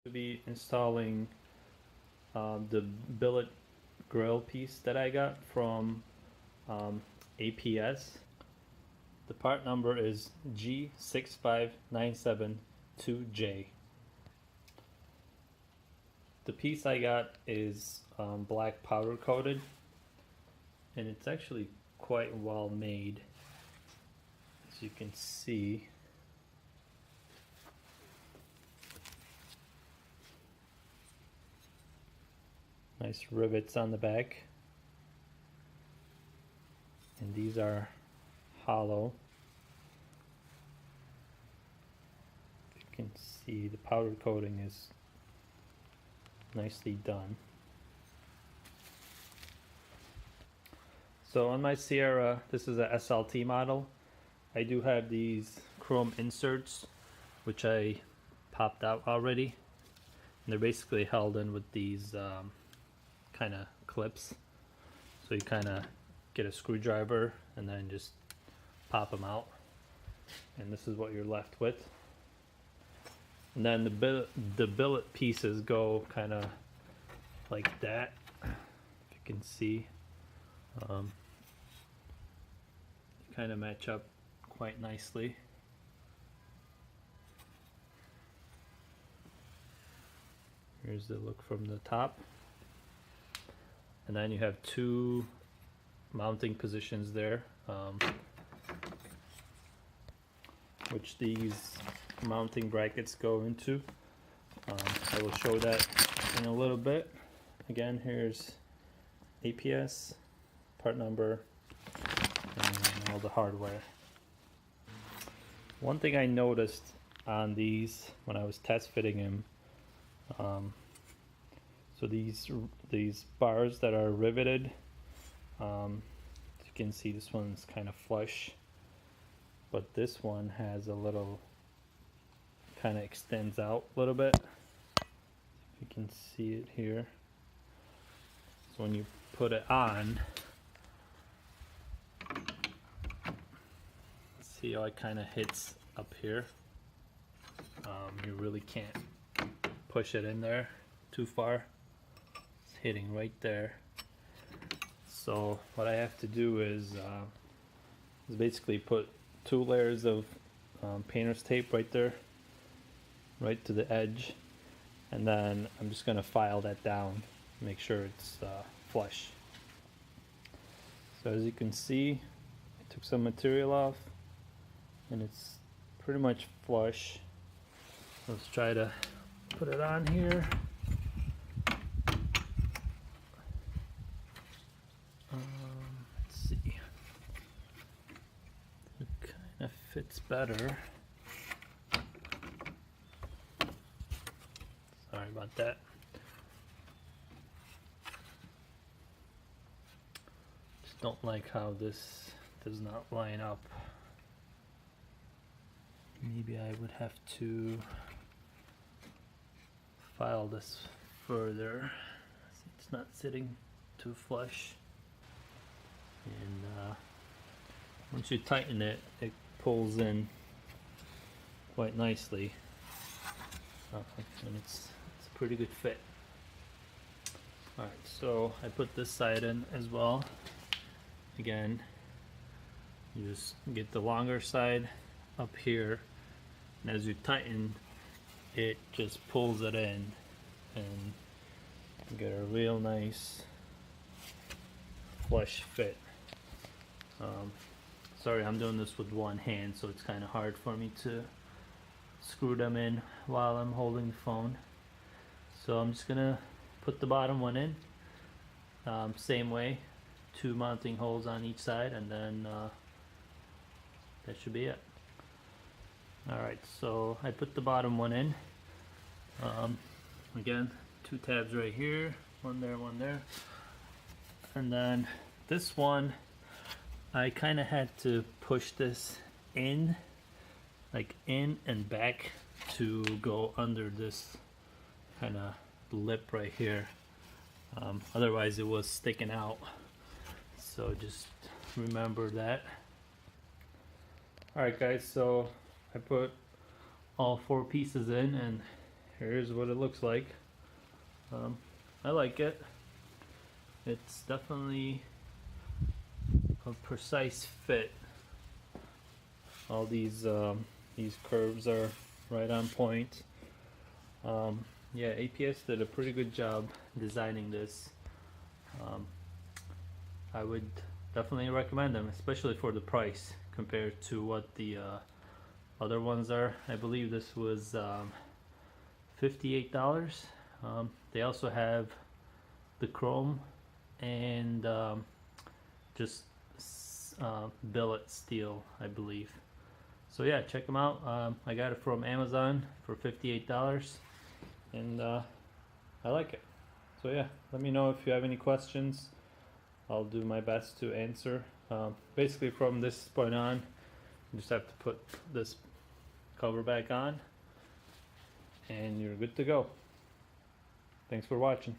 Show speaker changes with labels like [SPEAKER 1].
[SPEAKER 1] To be installing the billet grill piece that I got from APS. The part number is G65972J. The piece I got is black powder coated, and it's actually quite well made, as you can see. Nice rivets on the back, and these are hollow. You can see the powder coating is nicely done. So on my Sierra, this is a SLT model. I do have these chrome inserts, which I popped out already, and they're basically held in with these kind of clips. So you kind of get a screwdriver and then just pop them out, and this is what you're left with. And then the billet pieces go kind of like that, if you can see. You kind of match up quite nicely. Here's the look from the top. And then you have two mounting positions there, which these mounting brackets go into. I will show that in a little bit. Again, here's APS, part number, and all the hardware. One thing I noticed on these when I was test fitting them, so these bars that are riveted, as you can see, this one's kind of flush, but this one has a little, kind of extends out a little bit. You can see it here. So when you put it on, see how it kind of hits up here. You really can't push it in there too far. It's hitting right there. So what I have to do is basically put 2 layers of painter's tape right there, right to the edge, and then I'm just going to file that down, make sure it's flush. So as you can see, I took some material off and it's pretty much flush. Let's try to put it on here. Let's see. It kind of fits better. Sorry about that. Just don't like how this does not line up. Maybe I would have to file this further. It's not sitting too flush. And once you tighten it, it pulls in quite nicely. And it's a pretty good fit. Alright, so I put this side in as well. Again, you just get the longer side up here, and as you tighten, it just pulls it in, and you get a real nice flush fit. Sorry, I'm doing this with one hand, so it's kind of hard for me to screw them in while I'm holding the phone. So I'm just gonna put the bottom one in, same way, 2 mounting holes on each side, and then that should be it. Alright, so I put the bottom one in. Again, 2 tabs right here, one there. And then this one, I kind of had to push this in, like in and back, to go under this kind of lip right here. Otherwise it was sticking out. So just remember that. Alright guys, so I put all 4 pieces in, and here's what it looks like. I like it. It's definitely a precise fit. All these curves are right on point. Yeah, APS did a pretty good job designing this. I would definitely recommend them, especially for the price compared to what the other ones are. I believe this was $58. They also have the chrome and just billet steel, I believe. So yeah, check them out. I got it from Amazon for $58, and I like it. So yeah, let me know if you have any questions. I'll do my best to answer. Basically, from this point on, you just have to put this cover back on, and you're good to go. Thanks for watching.